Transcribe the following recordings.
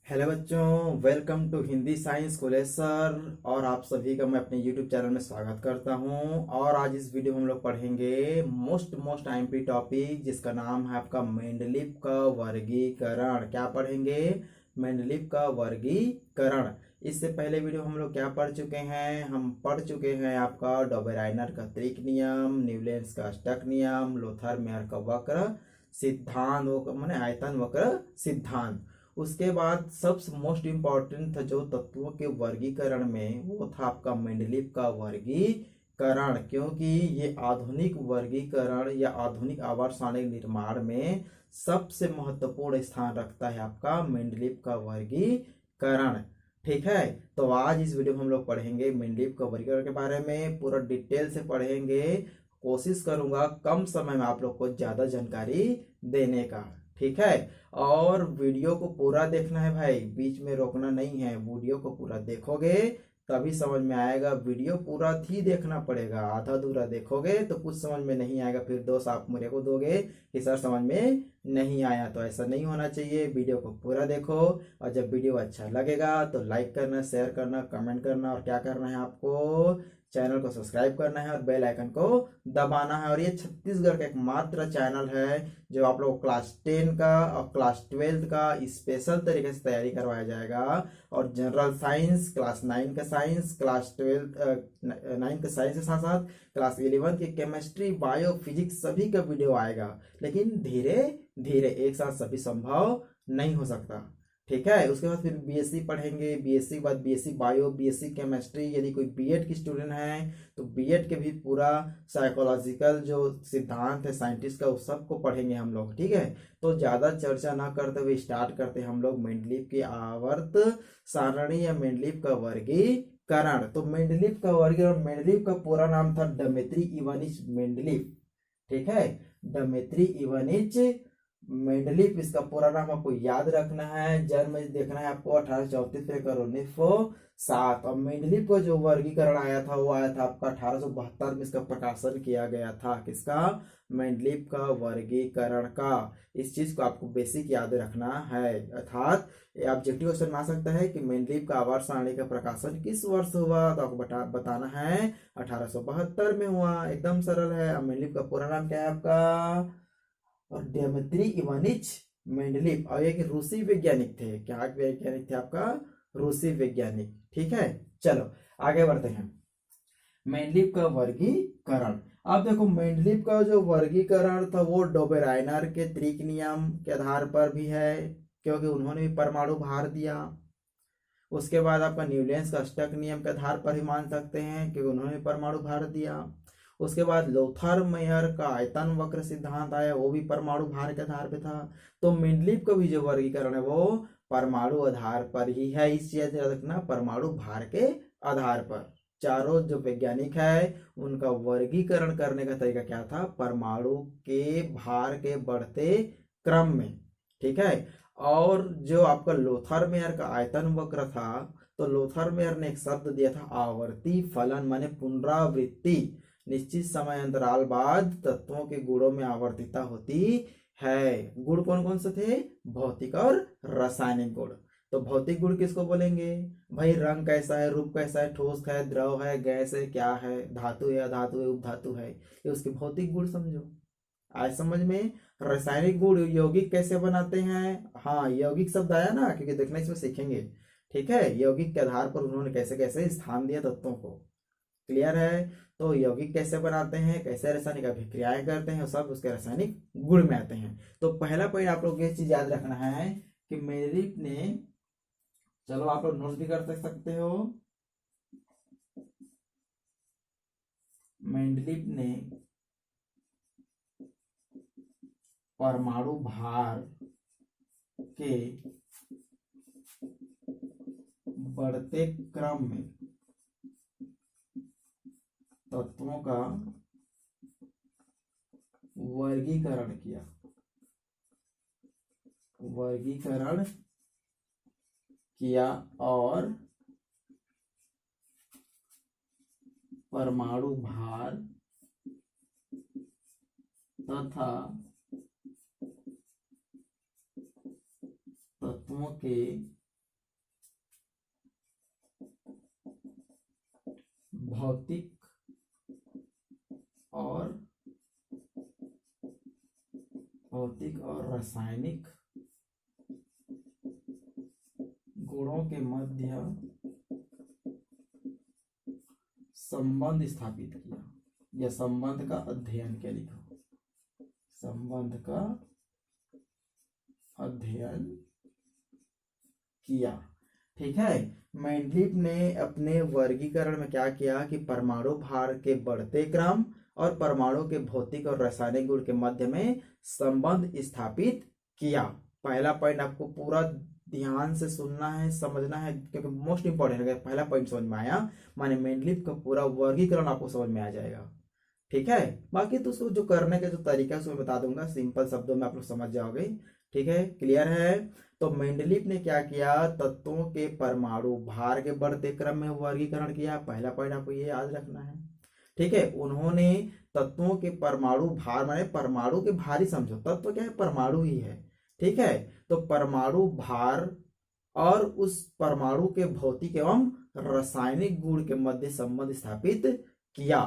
Hello बच्चों, welcome to Hindi science college sir. और आप सभी का मैं अपने यूट्यूब चैनल में स्वागत करता हूं। और आज इस वीडियो में हम लोग पढ़ेंगे मोस्ट मोस्ट आईएमपी टॉपिक, जिसका नाम है आपका मेंडलीव का वर्गीकरण। क्या पढ़ेंगे? मेंडलीव का वर्गीकरण। इससे पहले वीडियो हम लोग क्या पढ़ चुके हैं? हम पढ़ चुके हैं आपका डोबेराइनर का त्रिक नियम, न्यूलैंड्स का अष्टक नियम, लोथर मेयर का वक्र सिद्धांत, वो माने आयतन वक्र सिद्धांत। उसके बाद सबसे मोस्ट इम्पॉर्टेंट था जो तत्वों के वर्गीकरण में, वो था आपका मेंडलीव का वर्गीकरण। क्योंकि ये आधुनिक वर्गीकरण या आधुनिक आवास सारणी निर्माण में सबसे महत्वपूर्ण स्थान रखता है आपका मेंडलीव का वर्गीकरण। ठीक है, तो आज इस वीडियो में हम लोग पढ़ेंगे मेंडलीव का वर्गीकरण के बारे में, पूरा डिटेल से पढ़ेंगे। कोशिश करूंगा कम समय में आप लोग को ज्यादा जानकारी देने का। ठीक है, और वीडियो को पूरा देखना है भाई, बीच में रोकना नहीं है। वीडियो को पूरा देखोगे तभी समझ में आएगा। वीडियो पूरा ही देखना पड़ेगा, आधा अधूरा देखोगे तो कुछ समझ में नहीं आएगा, फिर दोस्त आप मेरे को दोगे कि सर समझ में नहीं आया। तो ऐसा नहीं होना चाहिए, वीडियो को पूरा देखो। और जब वीडियो अच्छा लगेगा तो लाइक करना, शेयर करना, कमेंट करना, और क्या करना है आपको, चैनल को सब्सक्राइब करना है और बेल आइकन को दबाना है। और ये छत्तीसगढ़ का एकमात्र चैनल है जो आप लोग क्लास 10 का और क्लास 12 का स्पेशल तरीके से तैयारी करवाया जाएगा। और जनरल साइंस, क्लास 9 का साइंस, क्लास 12 9 का साइंस के साथ साथ क्लास 11 की केमिस्ट्री, बायो, फिजिक्स सभी का वीडियो आएगा। लेकिन धीरे धीरे, एक साथ सभी संभव नहीं हो सकता। ठीक है, उसके बाद फिर बीएससी पढ़ेंगे। बीएससी के बाद बीएससी बायो, बीएससी केमिस्ट्री। यदि कोई बीएड की स्टूडेंट है तो बीएड के भी पूरा साइकोलॉजिकल जो सिद्धांत है साइंटिस्ट का, उस सबको पढ़ेंगे हम लोग। ठीक है, तो ज्यादा चर्चा ना करते हुए स्टार्ट करते हैं हम लोग मेंडलीव की आवर्त सारणी या मेंडलीव का वर्गीकरण। तो मेंडलीव का वर्गीकरण, मेंडलीव का पूरा नाम था डमित्री इवानिच मेंडलीव। ठीक है, डमित्री इवानिच मेंडलीव इसका पूरा नाम आपको याद रखना है। जन्म देखना है आपको 1834 से 1907। और मेंडलीव का जो वर्गीकरण आया था वो आया था आपका 1872 में। इसका प्रकाशन किया गया था। किसका? मेंडलीव का वर्गीकरण का। इस चीज को आपको बेसिक याद रखना है। अर्थात ऑब्जेक्टिव क्वेश्चन आ सकता है कि मेंडलीव का आवर्त सारणी का प्रकाशन किस वर्ष हुआ, तो आपको बताना है 1872 में हुआ। एकदम सरल है। अब मेंडलीव का पूरा नाम क्या है आपका? और डेमेत्री इवानिच मेंडलीव। और एक रूसी वैज्ञानिक थे। क्या वैज्ञानिक थे आपका? रूसी वैज्ञानिक। ठीक है, चलो आगे बढ़ते हैं। मेंडलीव का वर्गीकरण। अब देखो, मेंडलीव का जो वर्गीकरण था वो डोबेराइनर के त्रिक नियम के आधार पर भी है, क्योंकि उन्होंने भी परमाणु भार दिया। उसके बाद आपका न्यूलैंड्स का अष्टक नियम के आधार पर ही मान सकते हैं, क्योंकि उन्होंने परमाणु भार दिया। उसके बाद लोथर मेयर का आयतन वक्र सिद्धांत आया, वो भी परमाणु भार के आधार पे था। तो मेंडलीव का भी जो वर्गीकरण है वो परमाणु आधार पर ही है। इस चीज याद रखना, परमाणु भार के आधार पर। चारों जो वैज्ञानिक है उनका वर्गीकरण करने का तरीका क्या था? परमाणु के भार के बढ़ते क्रम में। ठीक है, और जो आपका लोथर मेयर का आयतन वक्र था, तो लोथर मेयर ने एक शब्द दिया था आवर्ती फलन, माने पुनरावृत्ति। निश्चित समय अंतराल बाद तत्वों के गुणों में आवर्तिता होती है। गुण कौन कौन से थे? भौतिक और रासायनिक गुण। तो भौतिक गुण किसको बोलेंगे भाई? रंग कैसा है, रूप कैसा है, ठोस है, द्रव है, गैस है, क्या है, धातु है, अधातु है, उपधातु है, ये उसके भौतिक गुण समझो। आज समझ में। रासायनिक गुण यौगिक कैसे बनाते हैं? हाँ, यौगिक शब्द आया ना, क्योंकि देखना इसमें सीखेंगे। ठीक है, यौगिक के आधार पर उन्होंने कैसे कैसे स्थान दिया तत्वों को। क्लियर है? तो यौगिक कैसे बनाते हैं, कैसे रासायनिक अभिक्रियाएं करते हैं, सब उसके रासायनिक गुण में आते हैं। तो पहला पॉइंट आप लोग ये चीज याद रखना है कि मेरिट ने, चलो आप लोग नोट्स भी कर सकते हो। मेंडलीव ने परमाणु भार के बढ़ते क्रम में तत्वों का वर्गीकरण किया। और परमाणु भार तथा तत्वों के भौतिक और रासायनिक गुणों के मध्य संबंध स्थापित किया, या संबंध का अध्ययन किया, लिखो संबंध का अध्ययन किया। ठीक है, मेंडलीव ने अपने वर्गीकरण में क्या किया कि परमाणु भार के बढ़ते क्रम और परमाणु के भौतिक और रासायनिक गुण के मध्य में संबंध स्थापित किया। पहला पॉइंट आपको पूरा ध्यान से सुनना है, समझना है, क्योंकि मोस्ट इंपॉर्टेंट है। पहला पॉइंट समझ में आया माने मेंडलीव का पूरा वर्गीकरण आपको समझ में आ जाएगा। ठीक है, बाकी तो उसको जो करने का जो तरीका है उसको मैं बता दूंगा, सिंपल शब्दों में आप लोग समझ जाओगे। ठीक है, क्लियर है। तो मेंडलीव ने क्या किया, तत्वों के परमाणु भार के बढ़ते क्रम में वर्गीकरण किया। पहला पॉइंट आपको ये याद रखना है। ठीक है, उन्होंने तत्वों के परमाणु भार माने परमाणु के भार ही समझो, तत्व क्या है, परमाणु ही है। ठीक है, तो परमाणु भार और उस परमाणु के भौतिक एवं रासायनिक गुण के मध्य संबंध स्थापित किया,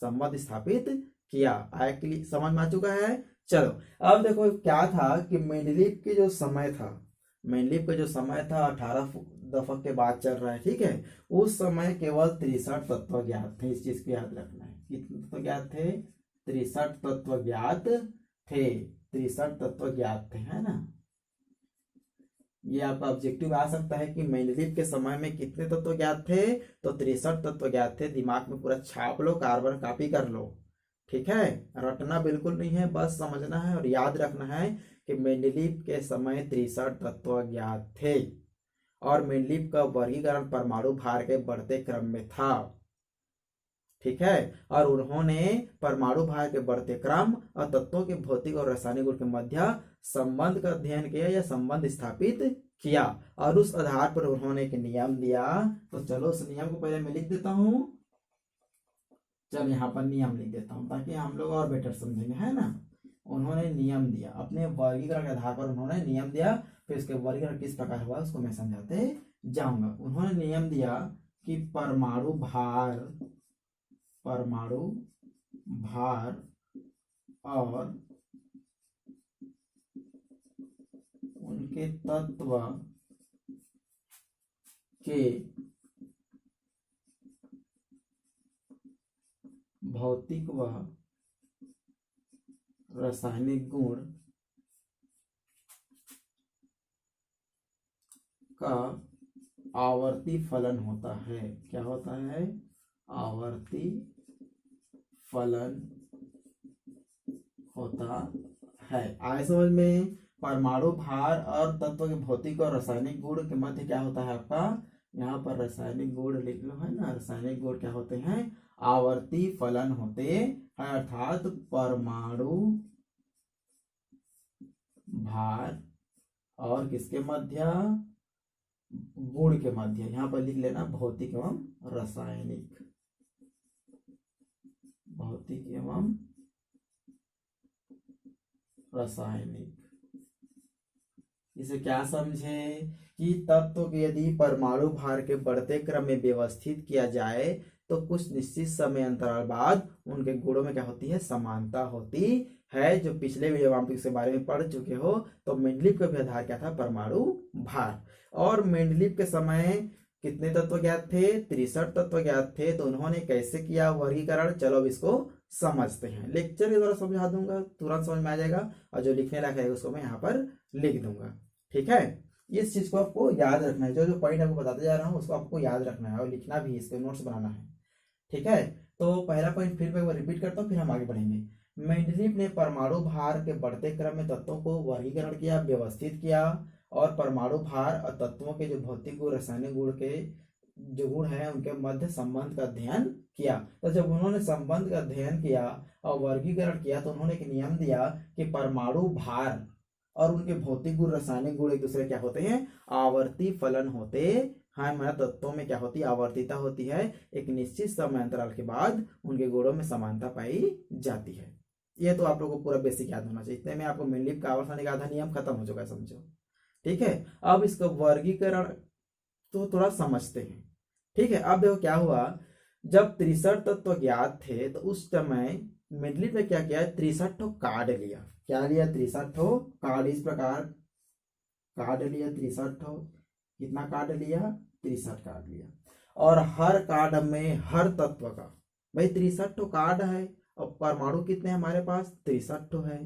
संबंध स्थापित किया। आया क्लियर, समझ में आ चुका है। चलो अब देखो क्या था कि मेंडलीव के जो समय था, मेंडलीव का जो समय था 18 दशक के बाद चल रहा है। ठीक है, उस समय केवल 63 तत्व ज्ञात थे। इस चीज को याद रखना है, कितने तत्व ज्ञात थे, 63 तत्व ज्ञात थे, 63 तत्व ज्ञात थे, है ना। ये आपका ऑब्जेक्टिव आ सकता है कि मेंडलीव के समय में कितने तत्व ज्ञात थे, तो 63 तत्व ज्ञात थे। दिमाग में पूरा छाप लो, कार्बन कॉपी कर लो। ठीक है, रटना बिल्कुल नहीं है, बस समझना है और याद रखना है कि मेंडलीव के समय 63 तत्व ज्ञात थे और मेंडलीव का वर्गीकरण परमाणु भार के बढ़ते क्रम में था। ठीक है, और उन्होंने परमाणु भार के बढ़ते क्रम और तत्वों के भौतिक और रासायनिक गुण के मध्य संबंध का अध्ययन किया या संबंध स्थापित किया, और उस आधार पर उन्होंने एक नियम दिया। तो चलो उस नियम को पहले मैं लिख देता हूं। चल यहाँ पर नियम लिख देता हूं ताकि हम लोग और बेटर समझेंगे, है ना। उन्होंने नियम दिया, अपने वर्गीकरण के आधार पर उन्होंने नियम दिया। फिर इसके वर्गीकरण किस प्रकार हुआ उसको मैं समझाते जाऊंगा। उन्होंने नियम दिया कि परमाणु भार और उनके तत्व के भौतिक व रासायनिक गुण का आवर्ती फलन होता है। क्या होता है, आवर्ती फलन होता है। आए समझ में। परमाणु भार और तत्व के भौतिक और रासायनिक गुण के मध्य क्या होता है आपका, यहाँ पर रासायनिक गुण लिख लो, है ना। रासायनिक गुण क्या होते हैं, आवर्ती फलन होते हैं, अर्थात परमाणु भार और किसके मध्य, गुण के मध्य। यहाँ पर लिख लेना भौतिक एवं रासायनिक, भौतिक एवं रासायनिक। इसे क्या समझे कि तत्व के यदि परमाणु भार के बढ़ते क्रम में व्यवस्थित किया जाए तो कुछ निश्चित समय अंतराल बाद उनके गुणों में क्या होती है, समानता होती है। जो पिछले वीडियो में आप इसके बारे में पढ़ चुके हो। तो मेंडलीव का भी आधार क्या था, परमाणु भार। और मेंडलीव के समय कितने तत्व ज्ञात थे, 63 तत्व ज्ञात थे। तो उन्होंने कैसे किया वर्गीकरण, चलो अब इसको समझते हैं। लेक्चर के द्वारा समझा दूंगा, तुरंत समझ में आ जाएगा, और जो लिखने लायक है उसको मैं यहाँ पर लिख दूंगा। ठीक है, इस चीज को आपको याद रखना है। जो जो पॉइंट आपको बताते जा रहा हूँ उसको आपको याद रखना है और लिखना भी, इसके नोट्स बनाना है। ठीक है, तो पहला पॉइंट फिर मैं रिपीट करता हूँ, फिर हम आगे बढ़ेंगे। मेंडलीव ने परमाणु भार के बढ़ते क्रम में तत्वों को वर्गीकरण किया, व्यवस्थित किया, और परमाणु भार और तत्वों के जो भौतिक गुण, रासायनिक गुण के जो गुण है उनके मध्य संबंध का अध्ययन किया। तो जब उन्होंने संबंध का अध्ययन किया और वर्गीकरण किया तो उन्होंने एक नियम दिया कि परमाणु भार और उनके भौतिक गुण, रासायनिक गुण एक दूसरे क्या होते हैं, आवर्ती फलन होते हैं। हमारे तत्वों में क्या होती है, आवर्तिता होती है। एक निश्चित समय अंतराल के बाद उनके गुणों में समानता पाई जाती है। ये तो आप लोगों को पूरा बेसिक याद होना चाहिए। इतने में आपको मेंडलीव का आवर्तन आधा नियम खत्म हो चुका है, समझो। ठीक है, अब इसका वर्गीकरण तो थोड़ा समझते हैं। ठीक है, अब देखो क्या हुआ, जब 63 तत्व ज्ञात थे तो उस समय मेंडलीव ने क्या किया, 63 कार्ड लिया। क्या लिया, 63 कार्ड। इस प्रकार कार्ड लिया 63। कितना कार्ड लिया, 63 कार्ड लिया। और हर कार्ड में हर तत्व का, भाई 63 कार्ड है और परमाणु कितने हैं हमारे पास, 63 है।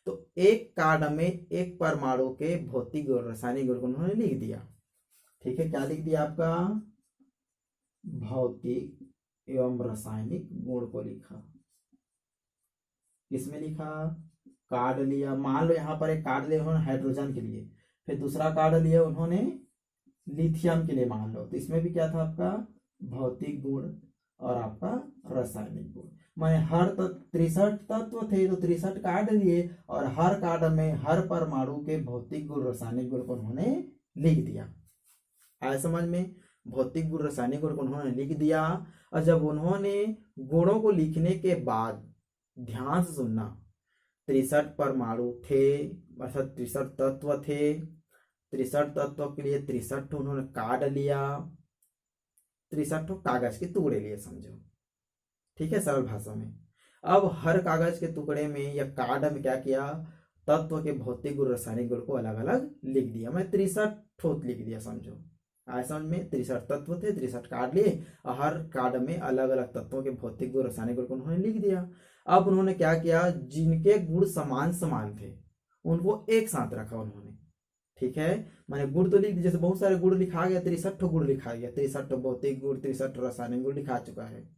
तो एक कार्ड में एक परमाणु के भौतिक गुण रासायनिक गुण को उन्होंने लिख दिया। ठीक है, क्या लिख दिया आपका, भौतिक एवं रासायनिक गुण को लिखा। किसमें लिखा, कार्ड लिया। मान लो यहाँ पर एक कार्ड लिया उन्होंने हाइड्रोजन के लिए, फिर दूसरा कार्ड लिया उन्होंने लिथियम के लिए मान लो, तो इसमें भी क्या था आपका, भौतिक गुण और आपका रासायनिक गुण। माने हर 63 तत्व थे तो 63 कार्ड लिए और हर कार्ड में हर परमाणु के भौतिक गुण रासायनिक गुण को उन्होंने लिख दिया। आया समझ में, भौतिक गुण रासायनिक गुण को उन्होंने लिख दिया। और जब उन्होंने गुणों को लिखने के बाद, ध्यान से सुनना, 63 परमाणु थे अर्थात 63 तत्व थे, 63 तत्वों के लिए 63 उन्होंने कार्ड लिया, 63 कागज के टुकड़े लिए समझो। ठीक है, सरल भाषा में। अब हर कागज के टुकड़े में या कार्ड में क्या किया, तत्व के भौतिक गुण रासायनिक गुण को अलग अलग लिख दिया। मैं 63 लिख दिया समझो। आया समझ में, 63 तत्व थे, 63 कार्ड लिए और हर कार्ड में अलग अलग तत्वों के भौतिक गुण रासायनिक गुण को उन्होंने लिख दिया। अब उन्होंने क्या किया, जिनके गुण समान समान थे उनको एक साथ रखा उन्होंने। ठीक है, मैंने गुण तो लिख दिया, जैसे बहुत सारे गुण लिखा गया, 63 गुण लिखा गया, 63 भौतिक गुण, 63 रासायनिक गुण लिखा चुका है।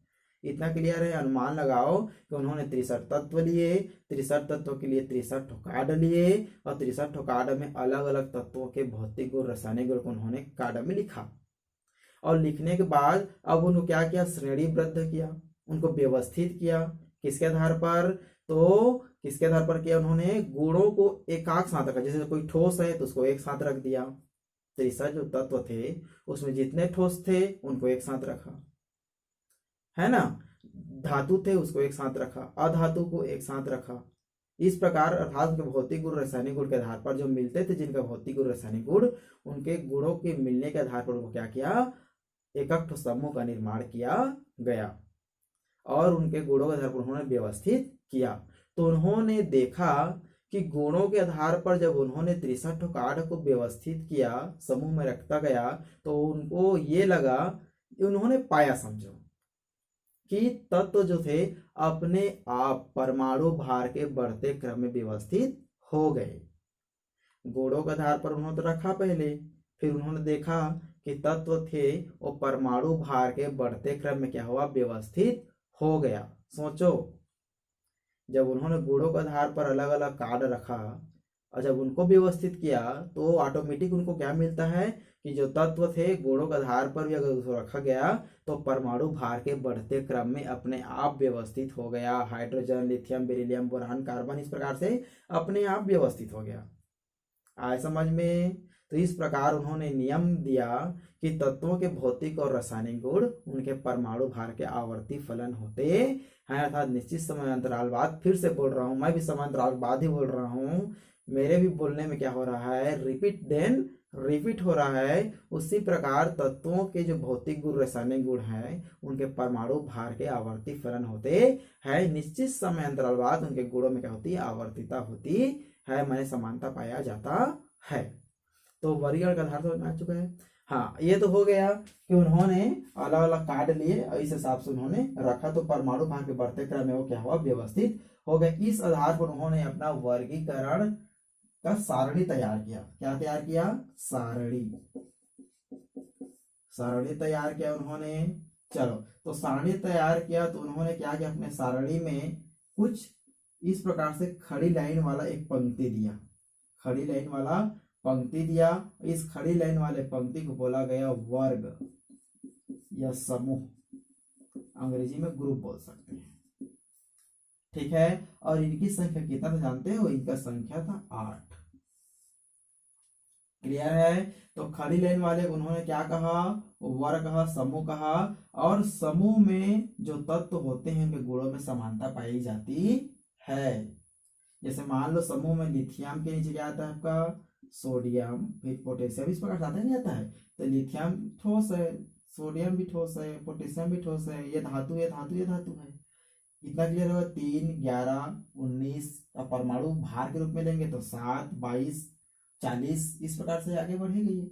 इतना क्लियर है। अनुमान लगाओ कि उन्होंने 63 तत्व लिए, 63 तत्वों के लिए 63 कार्ड लिए और 63 कार्ड में अलग अलग तत्वों के भौतिक गुण रासायनिक गुण को उन्होंने कार्ड में लिखा। और लिखने के बाद अब उन्होंने क्या किया, श्रेणीबद्ध किया, उनको व्यवस्थित किया। किसके आधार पर, तो किसके आधार पर किया, उन्होंने गुणों को एकाक साथ रखा। जैसे कोई ठोस है तो उसको एक साथ रख दिया। 63 जो तत्व थे उसमें जितने ठोस थे उनको एक साथ रखा, है ना। धातु थे उसको एक साथ रखा, अधातु को एक साथ रखा। इस प्रकार अर्थात उनके भौतिक गुण रासायनिक गुण के आधार पर जो मिलते थे, जिनका भौतिक गुण रासायनिक गुण, उनके गुणों के मिलने के आधार पर उनको क्या किया, एकक समूह का निर्माण किया गया और उनके गुणों के आधार पर उन्होंने व्यवस्थित किया। तो उन्होंने देखा कि गुणों के आधार पर जब उन्होंने 63 कार्ड को व्यवस्थित किया, समूह में रखता गया, तो उनको ये लगा, उन्होंने पाया समझो कि तत्व जो थे अपने आप परमाणु भार के बढ़ते क्रम में व्यवस्थित हो गए। गुणों के आधार पर उन्होंने तो रखा पहले, फिर उन्होंने देखा कि तत्व थे वो परमाणु भार के बढ़ते क्रम में क्या हुआ, व्यवस्थित हो गया। सोचो, जब उन्होंने गुणों के आधार पर अलग अलग कार्ड रखा और जब उनको व्यवस्थित किया तो ऑटोमेटिक उनको क्या मिलता है कि जो तत्व थे गुणों के आधार पर भी अगर उसको रखा गया तो परमाणु भार के बढ़ते क्रम में अपने आप व्यवस्थित हो गया। Hydrogen, lithium, beryllium, boron, carbon इस प्रकार से अपने आप व्यवस्थित हो गया। आए समझ में। तो इस प्रकार उन्होंने नियम दिया कि तत्वों के भौतिक और रासायनिक गुण उनके परमाणु भार के आवर्ती फलन होते हैं, अर्थात निश्चित समय अंतराल बाद। फिर से बोल रहा हूं, मैं भी समय अंतराल बाद ही बोल रहा हूं, मेरे भी बोलने में क्या हो रहा है, रिपीट देन रिपीट हो रहा है। उसी प्रकार तत्वों के जो भौतिक गुण रासायनिक गुण हैं उनके परमाणु भार के आवर्ती फलन होते हैं, निश्चित समय अंतराल बाद उनके गुणों में क्या होती है, आवर्तिता होती है, माने समानता पाया जाता है। तो वर्गीकरण का आधार तो आ चुका है। हाँ, ये तो हो गया कि उन्होंने अलग अलग कार्ड लिए और इस हिसाब से उन्होंने रखा, तो परमाणु भार के बढ़ते क्रम में वो क्या हुआ, व्यवस्थित हो गया। इस आधार पर उन्होंने अपना वर्गीकरण का सारणी तैयार किया। क्या तैयार किया, सारणी तैयार किया उन्होंने। चलो, तो सारणी तैयार किया तो उन्होंने क्या किया, अपने सारणी में कुछ इस प्रकार से खड़ी लाइन वाला एक पंक्ति दिया, खड़ी लाइन वाला पंक्ति दिया। इस खड़ी लाइन वाले पंक्ति को बोला गया वर्ग या समूह, अंग्रेजी में ग्रुप बोल सकते हैं। ठीक है, और इनकी संख्या कितना था जानते हो, इनका संख्या था 8। क्लियर है। तो खड़ी लाइन वाले उन्होंने क्या कहा, वर्ग कहा, समूह कहा, और समूह में जो तत्व होते हैं उनके गुणों में समानता पाई जाती है। जैसे मान लो समूह में लिथियम के नीचे क्या आता है आपका, सोडियम, फिर पोटेशियम, इस प्रकार से आता नहीं आता है। तो लिथियम ठोस है, सोडियम भी ठोस है, पोटेशियम भी ठोस है, ये धातु है, धातु ये धातु है। इतना क्लियर होगा। 3, 11, 19 अब परमाणु भार के रूप में लेंगे तो 7, 22, 40 इस प्रकार से आगे बढ़ेगी ये।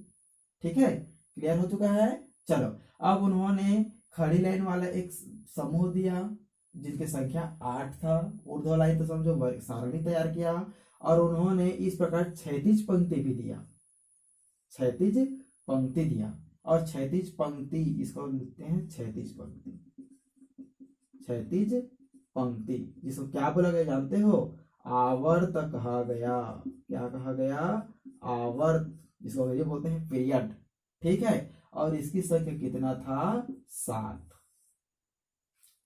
ठीक है, क्लियर हो चुका है। चलो अब उन्होंने खड़ी लाइन वाला एक समूह दिया जिनकी संख्या 8 था, ऊर्ध्व लाइन तो समझो वर्ग सारणी तैयार किया, और उन्होंने इस प्रकार क्षैतिज पंक्ति भी दिया, क्षैतिज पंक्ति दिया। और क्षैतिज पंक्ति इसको लिखते हैं क्षैतिज पंक्ति, क्षैतिज पंक्ति जिसको क्या बोला गया जानते हो? आवर्त कहा गया। क्या कहा गया? आवर्त, जिसको अंग्रेजी बोलते हैं पीरियड। ठीक है, और इसकी संख्या कितना था? 7।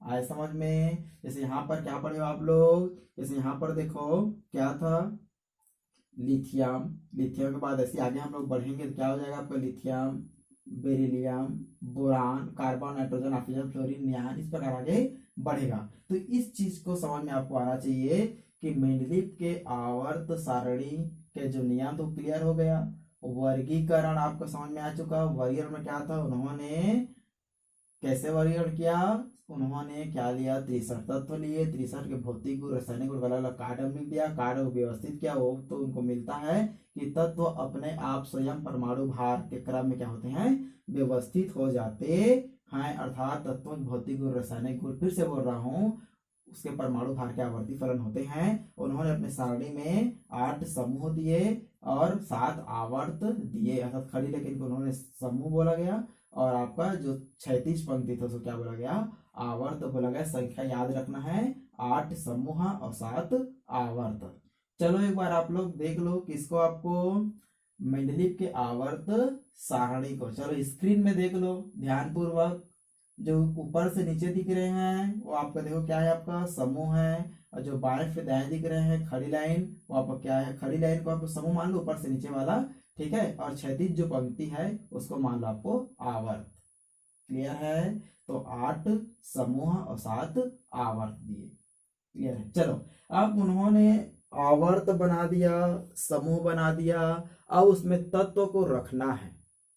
आए समझ में? जैसे यहाँ पर क्या पढ़े आप लोग, जैसे यहाँ पर देखो क्या था? लिथियम, लिथियम के बाद ऐसे आगे हम लोग बढ़ेंगे तो क्या हो जाएगा आपका? Lithium, beryllium, boron, carbon, nitrogen, oxygen, fluorine, neon, इस प्रकार आगे बढ़ेगा। तो इस चीज को समझ में आपको आना चाहिए कि मेंडलीव के आवर्त सारणी के जो नियम तो क्लियर हो गया। वर्गीकरण आपको समझ में आ चुका। वर्गीकरण में क्या था? उन्होंने कैसे वर्गीकरण किया? उन्होंने क्या लिया? 63 तत्व लिए, 63 के भौतिक गुण, रासायनिक गुण, अलग अलग कार्ड लिख दिया, कार्ड को व्यवस्थित किया। वो तो उनको मिलता है कि तत्व अपने आप स्वयं परमाणु भार के क्रम में क्या होते हैं? व्यवस्थित हो जाते हैं। अर्थात तत्वों के भौतिक गुण, रासायनिक गुण, फिर से बोल रहा हूँ, उसके परमाणु भार के आवर्ती फलन होते हैं। उन्होंने अपने सारणी में 8 समूह दिए और 7 आवर्त दिए, अर्थात खड़ी लेकिन उन्होंने समूह बोला गया। और आपका जो क्षैतिज पंक्ति था उसको क्या बोला गया? आवर्त बोला गया। संख्या याद रखना है, 8 समूह और 7 आवर्त। चलो एक बार आप लोग देख लो किसको? आपको मेंडलीव के आवर्त सारणी को। चलो स्क्रीन में देख लो ध्यान पूर्वक। जो ऊपर से नीचे दिख रहे हैं वो आपका देखो क्या है? आपका समूह है। और जो बाएं से दाएं दिख रहे हैं खड़ी लाइन, वो आपका क्या है? खड़ी लाइन को आपको समूह मान लो, ऊपर से नीचे वाला। ठीक है, और क्षैतिज जो पंक्ति है उसको मान लो आपको आवर्त। क्लियर है? तो 8 समूह और 7 आवर्त दिए। क्लियर है? चलो अब उन्होंने आवर्त बना दिया, समूह बना दिया। अब उसमें तत्व को रखना है,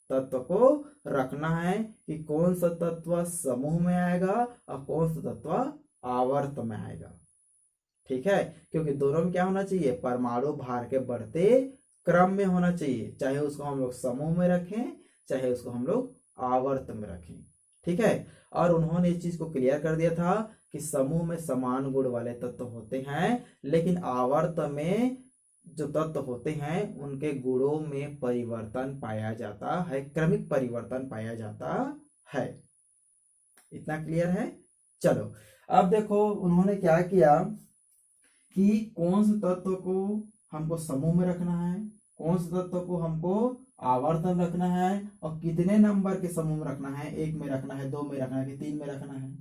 तत्व को रखना है कि कौन सा तत्व समूह में आएगा और कौन सा तत्व आवर्त में आएगा। ठीक है, क्योंकि दोनों में क्या होना चाहिए? परमाणु भार के बढ़ते क्रम में होना चाहिए, चाहे उसको हम लोग समूह में रखें चाहे उसको हम लोग आवर्त में रखें। ठीक है, और उन्होंने इस चीज को क्लियर कर दिया था कि समूह में समान गुण वाले तत्व होते हैं, लेकिन आवर्त में जो तत्व होते हैं उनके गुणों में परिवर्तन पाया जाता है, क्रमिक परिवर्तन पाया जाता है। इतना क्लियर है? चलो अब देखो उन्होंने क्या किया कि कौन से तत्व को हमको समूह में रखना है, कौन से तत्व को हमको आवर्तन रखना है, और कितने नंबर के समूह में रखना है? 1 में रखना है, 2 में रखना है कि 3 में रखना है?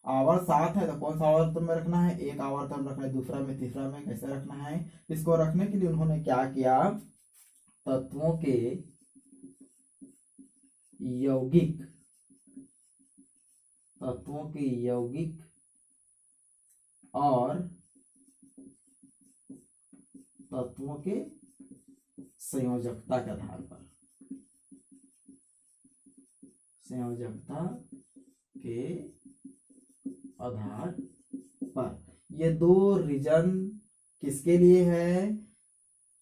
आवर्त 7 है तो कौन सा आवर्तन में रखना है? एक आवर्तन रखना है, दूसरा में, तीसरा में, कैसे रखना है? इसको रखने के लिए उन्होंने क्या किया? तत्वों के यौगिक, तत्वों के यौगिक और तत्वों के संयोजकता के आधार पर, संयोजकता के आधार पर ये 2 रीजन किसके लिए है?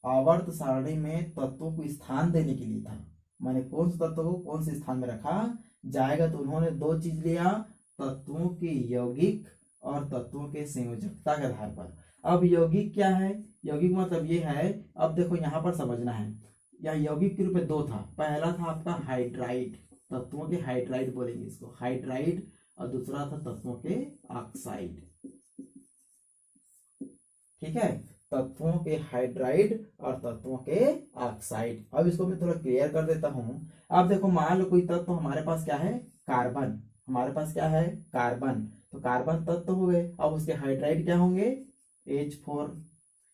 आवर्त सारणी में तत्वों को स्थान देने के लिए था। माने कौन से तत्व को कौन से स्थान में रखा जाएगा, तो उन्होंने 2 चीज लिया, तत्वों के यौगिक और तत्वों के संयोजकता के आधार पर। अब यौगिक क्या है? यौगिक मतलब ये है, अब देखो यहाँ पर समझना है, यहाँ यौगिक के रूप में 2 था। पहला था आपका हाइड्राइड, तत्वों के हाइड्राइड बोलेंगे इसको, हाइड्राइड, और दूसरा था तत्वों के ऑक्साइड। ठीक है, तत्वों के हाइड्राइड और तत्वों के ऑक्साइड। अब इसको मैं थोड़ा क्लियर कर देता हूं। अब देखो मान लो कोई तत्व हमारे पास क्या है? कार्बन। हमारे पास क्या है? कार्बन। तो कार्बन तत्व हो गए। अब उसके हाइड्राइड क्या होंगे? H4।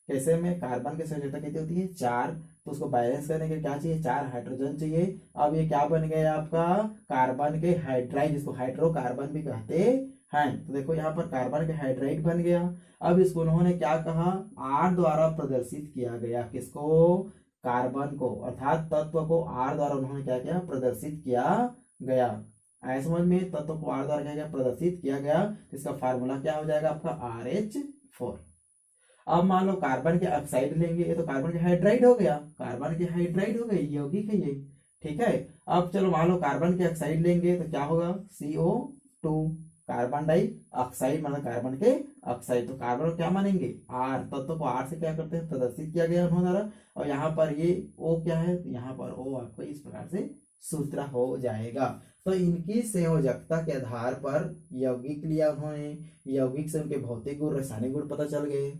कैसे में? कार्बन की संयोजकता कितनी होती है? 4। तो उसको बैलेंस करने के लिए क्या चाहिए? 4 हाइड्रोजन चाहिए। अब ये क्या बन गया आपका? कार्बन के हाइड्राइड, जिसको हाइड्रोकार्बन भी कहते हैं। तो देखो यहाँ पर कार्बन के हाइड्राइड बन गया। अब इसको उन्होंने क्या कहा? R द्वारा प्रदर्शित किया गया। किसको? कार्बन को, अर्थात तत्व को R द्वारा उन्होंने क्या किया? प्रदर्शित किया गया। आया समझ में? तत्व को R द्वारा क्या गया, प्रदर्शित किया गया, तो इसका फार्मूला क्या हो जाएगा आपका RH4। अब मान लो कार्बन के ऑक्साइड लेंगे, ये तो कार्बन के हाइड्राइड हो गया, कार्बन के हाइड्राइड हो गए, यौगिक है ये, ठीक है। अब चलो मान लो कार्बन के ऑक्साइड लेंगे तो क्या होगा, CO2, कार्बन डाई ऑक्साइड मतलब कार्बन के ऑक्साइड, तो कार्बन को क्या मानेंगे, R, तत्व को R से क्या करते हैं, प्रदर्शित किया गया उन्होंने द्वारा। और यहाँ पर ये O क्या है, तो यहाँ पर O आपको इस प्रकार से सूत्र हो जाएगा। तो इनकी संयोजकता के आधार पर यौगिक लिया उन्होंने, यौगिक से उनके भौतिक गुण रासायनिक गुण पता चल गए।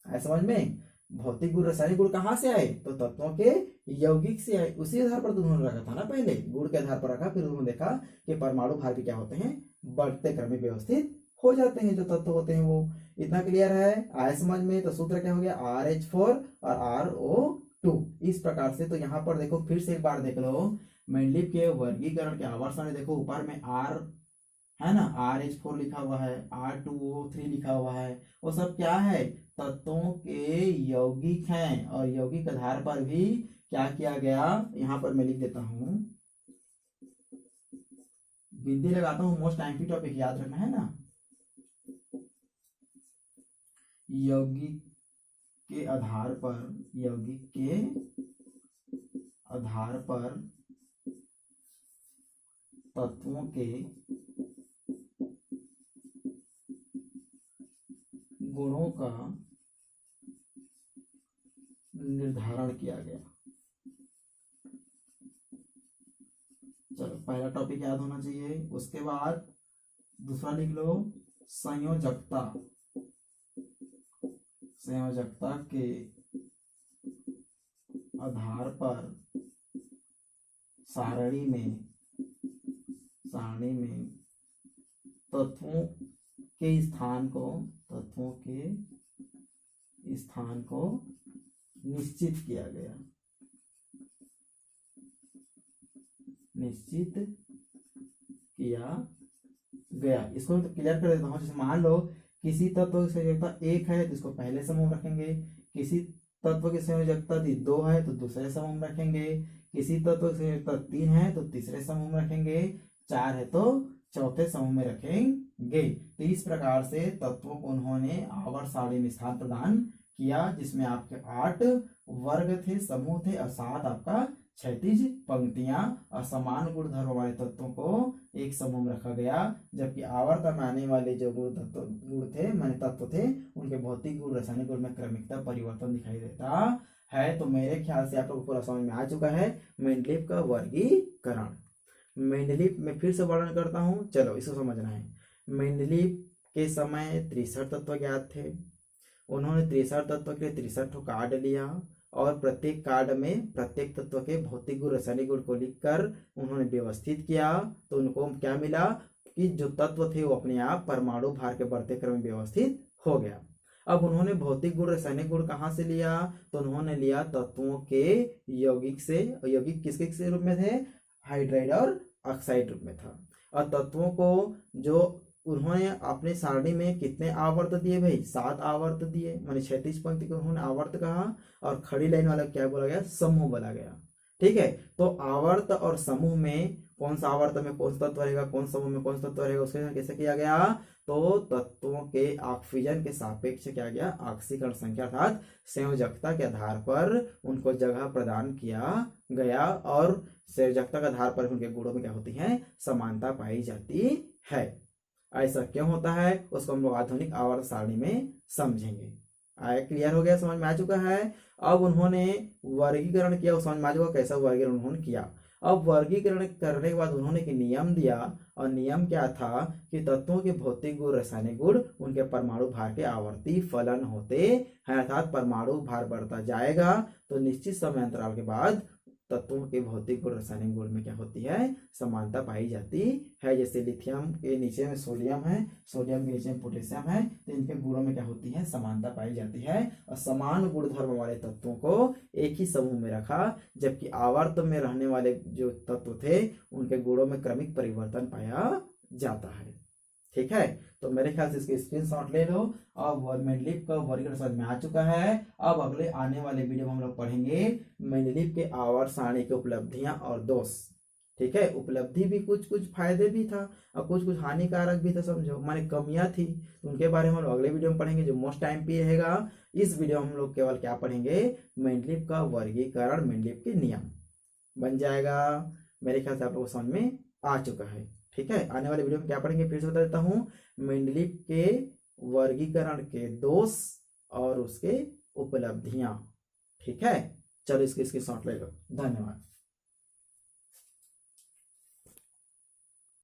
आए समझ में? भौतिक गुण रासायनिक गुण कहाँ से आए, तो तत्वों के यौगिक से आए। उसी आधार पर तो उन्होंने रखा था ना, पहले गुण के आधार पर रखा, फिर उन्होंने देखा कि परमाणु भार भी क्या होते हैं, बढ़ते क्रम में व्यवस्थित हो जाते हैं जो तत्व होते हैं वो। इतना क्लियर है? आए समझ में? तो सूत्र क्या हो गया, RH4 और RO2 इस प्रकार से। तो यहाँ पर देखो फिर से एक बार देख लो, मेंडलीव के वर्गीकरण के आवर्त सारणी देखो, ऊपर में R है ना, RH4 लिखा हुआ है, R2O3 लिखा हुआ है, वो सब क्या है, तत्वों के यौगिक हैं। और यौगिक आधार पर भी क्या किया गया, यहाँ पर मैं लिख देता हूं, विधि लगाता हूं, मोस्ट आईएमपी टॉपिक याद रखना है ना। यौगिक के आधार पर, यौगिक के आधार पर तत्वों के गुणों का निर्धारण किया गया। चलो पहला टॉपिक याद होना चाहिए। उसके बाद दूसरा लिख लो, संयोजकता, संयोजकता के आधार पर सारणी में तत्वों के स्थान को, तत्वों के स्थान को निश्चित किया गया, निश्चित किया गया। इसको मैं तो क्लियर कर देता हूँ। जैसे मान लो किसी तत्व की संयोजकता 1 है तो इसको पहले समूह में रखेंगे, किसी तत्व की संयोजकता 2 है तो दूसरे समूह में रखेंगे, किसी तत्व की संयोजकता 3 है तो तीसरे समूह में रखेंगे, 4 है तो चौथे समूह में रखेंगे। तो इस प्रकार से तत्वों को उन्होंने आवर्त सारणी में स्थान प्रदान किया, जिसमें आपके 8 वर्ग थे, समूह थे, और 7 आपका क्षैतिज पंक्तियां। और समान गुण धर्म वाले तत्वों को एक समूह में रखा गया, जबकि आवर्त में आने वाले जो गुण थे माने तत्व थे, उनके भौतिक गुण रासायनिक गुण में क्रमिकता परिवर्तन दिखाई देता है। तो मेरे ख्याल से आप लोग को पूरा समझ में आ चुका है मेंडलीव का वर्गीकरण। मेंडलीव में फिर से वर्णन करता हूं, चलो इसको समझना है। मेंडलीव के समय 63 तत्व ज्ञात थे। उन्होंने 63 तत्व के 63 कार्ड लिया और प्रत्येक कार्ड में प्रत्येक तत्व के भौतिक गुण रासायनिक गुण को लिखकर उन्होंने व्यवस्थित किया। तो उनको क्या मिला कि जो तत्व थे वो अपने आप परमाणु भार के बढ़ते क्रम में व्यवस्थित हो गया। अब उन्होंने भौतिक गुण रासायनिक गुण कहाँ से लिया, तो उन्होंने लिया तत्वों के यौगिक से। यौगिक किसके रूप में थे, हाइड्राइड और ऑक्साइड रूप में था। और तत्वों को जो उन्होंने अपने सारणी में कितने आवर्त दिए भाई, 7 आवर्त दिए, माने क्षैतिज पंक्ति को उन्होंने आवर्त कहा, और खड़ी लाइन वाला क्या बोला गया, समूह बोला गया। ठीक है, तो आवर्त और समूह में कौन सा आवर्त में कौन सा तत्व रहेगा, कौन समूह में कौन सा तत्व रहेगा, उसके कैसे किया गया, तो तत्वों के ऑक्सीजन के सापेक्ष क्या गया, ऑक्सीकरण संख्या अर्थात संयोजकता के आधार पर उनको जगह प्रदान किया गया। और संयोजकता के आधार पर उनके गुणों में क्या होती है, समानता पाई जाती है। ऐसा क्यों होता है उसको हम लोग आधुनिक आवर्त सारणी में समझेंगे। आया, क्लियर हो गया, समझ में आ चुका है। अब उन्होंने वर्गीकरण किया, समझ में आ चुका कैसा वर्गीकरण उन्होंने किया। अब वर्गीकरण करने के बाद उन्होंने एक नियम दिया, और नियम क्या था कि तत्वों के भौतिक गुण रासायनिक गुण उनके परमाणु भार के आवर्ती फलन होते हैं, अर्थात परमाणु भार बढ़ता जाएगा तो निश्चित समय अंतराल के बाद तत्वों के भौतिक गुण रासायनिक गुण में क्या होती है, समानता पाई जाती है। जैसे लिथियम के नीचे में सोडियम है, सोडियम के नीचे में पोटेशियम है, तो इनके गुणों में क्या होती है, समानता पाई जाती है। और समान गुण धर्म वाले तत्वों को एक ही समूह में रखा, जबकि आवर्त में रहने वाले जो तत्व थे उनके गुणों में क्रमिक परिवर्तन पाया जाता है। ठीक है, तो मेरे ख्याल से इसके स्क्रीनशॉट ले लो। अब मेंडलीव का वर्गीकरण समझ में आ चुका है। अब अगले आने वाले वीडियो में हम लोग पढ़ेंगे मेंडलीव के आवर्त सारणी की उपलब्धियां और दोष। ठीक है, उपलब्धि भी कुछ कुछ फायदे भी था और कुछ कुछ हानिकारक भी था, समझो माने कमियां थी, तो उनके बारे में हम लोग अगले वीडियो में पढ़ेंगे जो मोस्ट टाइम पे रहेगा। इस वीडियो में हम लोग केवल क्या पढ़ेंगे, मेंडलीव का वर्गीकरण, मेंडलीव के नियम बन जाएगा। मेरे ख्याल से आप लोगों को समझ में आ चुका है। ठीक है, आने वाले वीडियो में क्या पढ़ेंगे फिर से बता देता हूँ, मेंडलीव के वर्गीकरण के दोष और उसके उपलब्धियां। ठीक है, चलो इसके शॉर्ट ले लो। धन्यवाद।